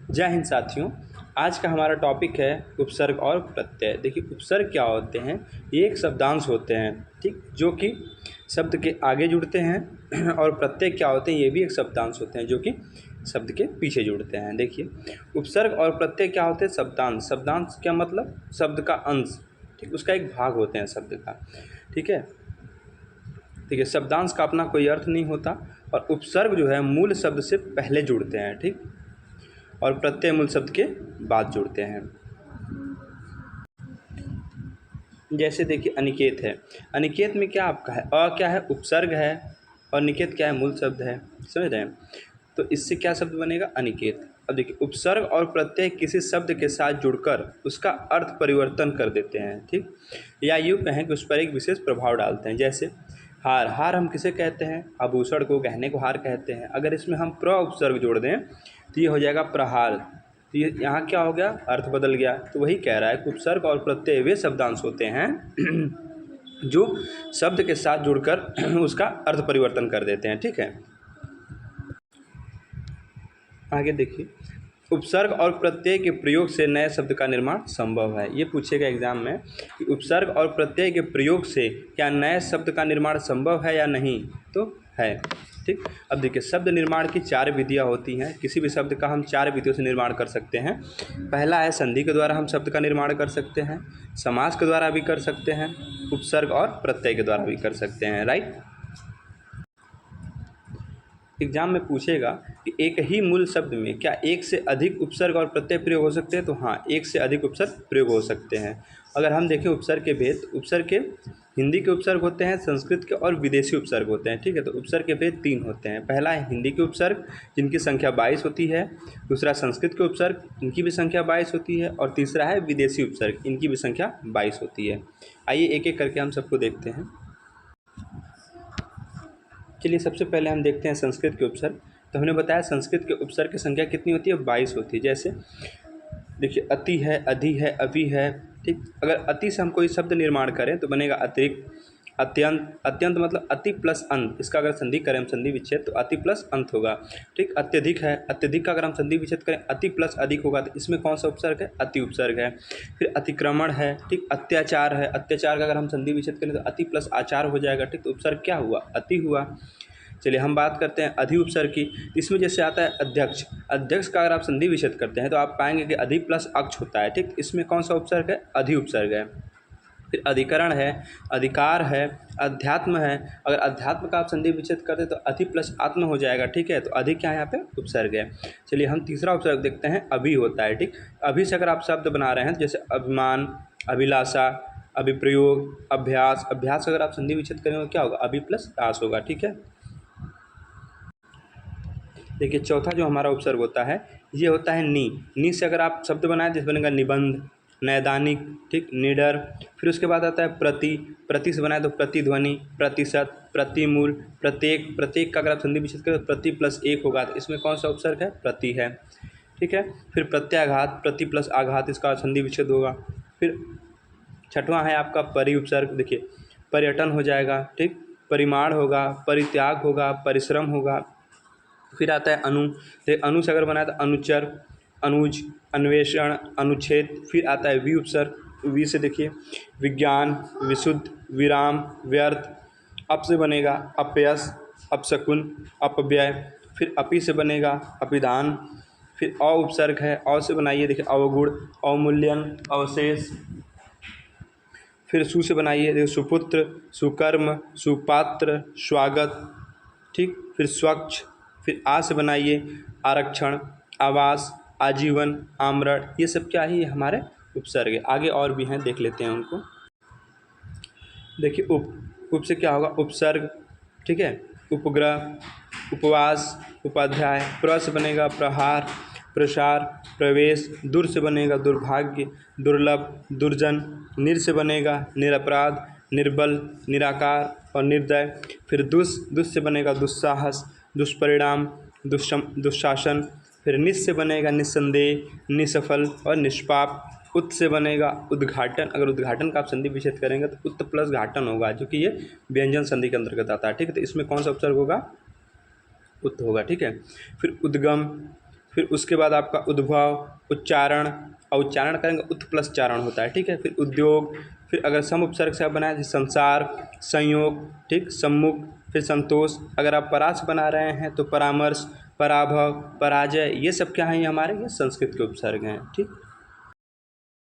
जय हिंद साथियों। आज का हमारा टॉपिक है उपसर्ग और प्रत्यय। देखिए, उपसर्ग क्या होते हैं? ये एक शब्दांश होते हैं, ठीक, जो कि शब्द के आगे जुड़ते हैं। और प्रत्यय क्या होते हैं? ये भी एक शब्दांश होते हैं जो कि शब्द के पीछे जुड़ते हैं। देखिए, उपसर्ग और प्रत्यय क्या होते हैं? शब्दांश। शब्दांश क्या मतलब? शब्द का अंश, ठीक, उसका एक भाग होते हैं शब्द का, ठीक है। ठीक है, शब्दांश का अपना कोई अर्थ नहीं होता, और उपसर्ग जो है मूल शब्द से पहले जुड़ते हैं, ठीक, और प्रत्यय मूल शब्द के बाद जुड़ते हैं। जैसे देखिए, अनिकेत है। अनिकेत में क्या आपका है? क्या है? उपसर्ग है, और निकेत क्या है? मूल शब्द है। समझ रहे हैं? तो इससे क्या शब्द बनेगा? अनिकेत। अब देखिए, उपसर्ग और प्रत्यय किसी शब्द के साथ जुड़कर उसका अर्थ परिवर्तन कर देते हैं, ठीक, या यूँ कहें कि उस पर एक विशेष प्रभाव डालते हैं। जैसे हार। हार हम किसे कहते हैं? आभूषण को, गहने को हार कहते हैं। अगर इसमें हम प्र उपसर्ग जोड़ दें तो ये हो जाएगा प्रहार। तो ये यहाँ क्या हो गया? अर्थ बदल गया। तो वही कह रहा है कि उपसर्ग और प्रत्यय वे शब्दांश होते हैं जो शब्द के साथ जुड़कर उसका अर्थ परिवर्तन कर देते हैं, ठीक है। आगे देखिए, उपसर्ग और प्रत्यय के प्रयोग से नए शब्द का निर्माण संभव है। ये पूछेगा एग्जाम में कि उपसर्ग और प्रत्यय के प्रयोग से क्या नए शब्द का निर्माण संभव है या नहीं? तो है, ठीक। अब देखिए, शब्द निर्माण की 4 विधियाँ होती हैं। किसी भी शब्द का हम 4 विधियों से निर्माण कर सकते हैं। पहला है संधि के द्वारा हम शब्द का निर्माण कर सकते हैं, समास के द्वारा भी कर सकते हैं, उपसर्ग और प्रत्यय के द्वारा भी कर सकते हैं, राइट। एग्जाम में पूछेगा कि एक ही मूल शब्द में क्या एक से अधिक उपसर्ग और प्रत्यय प्रयोग हो सकते हैं? तो हाँ, एक से अधिक उपसर्ग प्रयोग हो सकते हैं। अगर हम देखें उपसर्ग के भेद, उपसर्ग के हिंदी के उपसर्ग होते हैं, संस्कृत के और विदेशी उपसर्ग होते हैं, ठीक है। तो उपसर्ग के भेद 3 होते हैं। पहला है हिंदी के उपसर्ग, जिनकी संख्या 22 होती है। दूसरा संस्कृत के उपसर्ग, इनकी भी संख्या 22 होती है। और तीसरा है विदेशी उपसर्ग, इनकी भी संख्या 22 होती है। आइए एक एक करके हम सबको देखते हैं। चलिए, सबसे पहले हम देखते हैं संस्कृत के उपसर्ग। तो हमने बताया संस्कृत के उपसर्ग की संख्या कितनी होती है? 22 होती है। जैसे देखिए, अति है, अधि है, अभी है, ठीक। अगर अति से हम कोई शब्द निर्माण करें तो बनेगा अतिरिक्त, अत्यंत। अत्यंत मतलब अति प्लस अंत। इसका अगर संधि करें हम, संधि विच्छेद, तो अति प्लस अंत होगा, ठीक। अत्यधिक है, अत्यधिक का अगर हम संधि विच्छेद करें अति प्लस अधिक होगा। तो इसमें कौन सा उपसर्ग है? अति उपसर्ग है। फिर अतिक्रमण है, ठीक। अत्याचार है, अत्याचार का अगर हम संधि विच्छेद करें तो अति प्लस आचार हो जाएगा, ठीक। तो उपसर्ग क्या हुआ? अति हुआ। चलिए, हम बात करते हैं अधि उपसर्ग की। इसमें जैसे आता है अध्यक्ष। अध्यक्ष का अगर आप संधि विच्छेद करते हैं तो आप पाएंगे कि अधि प्लस अक्ष होता है, ठीक। इसमें कौन सा उपसर्ग है? अधि उपसर्ग है। फिर अधिकरण है, अधिकार है, अध्यात्म है। अगर अध्यात्म का आप संधि विच्छेद करते हैं तो अधि प्लस आत्म हो जाएगा, ठीक है। तो अधि क्या है? यहाँ पे उपसर्ग है। चलिए, हम तीसरा उपसर्ग देखते हैं, अभि होता है, ठीक। अभि से अगर आप शब्द बना रहे हैं जैसे अभिमान, अभिलाषा, अभिप्रयोग, अभ्यास। अभ्यास अगर आप संधि विच्छेद करेंगे तो क्या होगा? अभि प्लस आस होगा, ठीक है। देखिए, चौथा जो हमारा उपसर्ग होता है ये होता है नी। नी से अगर आप शब्द बनाएं जैसे बनेगा निबंध, नैदानिक, ठीक, निडर। फिर उसके बाद आता है प्रति। प्रति से बनाए तो प्रतिध्वनि, प्रतिशत, प्रतिमूल, प्रत्येक। प्रत्येक का अगर आप संधि विच्छेद करें तो प्रति प्लस एक होगा। तो इसमें कौन सा उपसर्ग है? प्रति है, ठीक है। फिर प्रत्याघात, प्रति प्लस आघात, इसका संधि विच्छेद होगा। फिर छठवां है आपका परि उपसर्ग। देखिए, पर्यटन हो जाएगा, ठीक, परिमाण होगा, परित्याग होगा, परिश्रम होगा। फिर आता है अनु। तो अनु से अगर बनाया तो अनुचर, अनुज, अन्वेषण, अनुच्छेद। फिर आता है वि उपसर्ग। वि से देखिए विज्ञान, विशुद्ध, विराम, व्यर्थ। अप से बनेगा अपयश, अपशकुन, अपव्यय। फिर अपि से बनेगा अपिधान। फिर अ उपसर्ग है, अ से बनाइए देखिए अवगुण, अवमूल्यन, अवशेष। फिर सु से बनाइए देखिए सुपुत्र, सुकर्म, सुपात्र, स्वागत, ठीक। फिर स्वच्छ। फिर आ से बनाइए आरक्षण, आवास, आजीवन, आमरण। ये सब क्या है? ये हमारे उपसर्ग है। आगे और भी हैं, देख लेते हैं उनको। देखिए, उप से क्या होगा? उपसर्ग, ठीक है। उपग्रह, उपवास, उपाध्याय। प्र से बनेगा प्रहार, प्रसार, प्रवेश। दुर से बनेगा दुर्भाग्य, दुर्लभ, दुर्जन। निर से बनेगा निरपराध, निर्बल, निराकार और निर्दय। फिर दुस से बनेगा दुस्साहस, दुष्परिणाम, दुशासन। फिर निस से बनेगा निस्संदेह, निसफल और निष्पाप। उत से बनेगा उद्घाटन। अगर उद्घाटन का आप संधि विच्छेद करेंगे तो उत प्लस घाटन होगा, जो कि ये व्यंजन संधि के अंतर्गत आता है, ठीक है। तो इसमें कौन सा उपसर्ग होगा? उत होगा, ठीक है। फिर उद्गम, फिर उसके बाद आपका उद्भव, उच्चारण, और उच्चारण करेंगे उत् प्लस चारण होता है, ठीक है। फिर उद्योग, फिर अगर सम उपसर्ग से आप बनाए जैसे संसार, संयोग, ठीक, सम्मुख, फिर संतोष। अगर आप परा से बना रहे हैं तो परामर्श, पराभव, पराजय, ये सब क्या हैं, ये हमारे ये संस्कृत के उपसर्ग हैं, ठीक।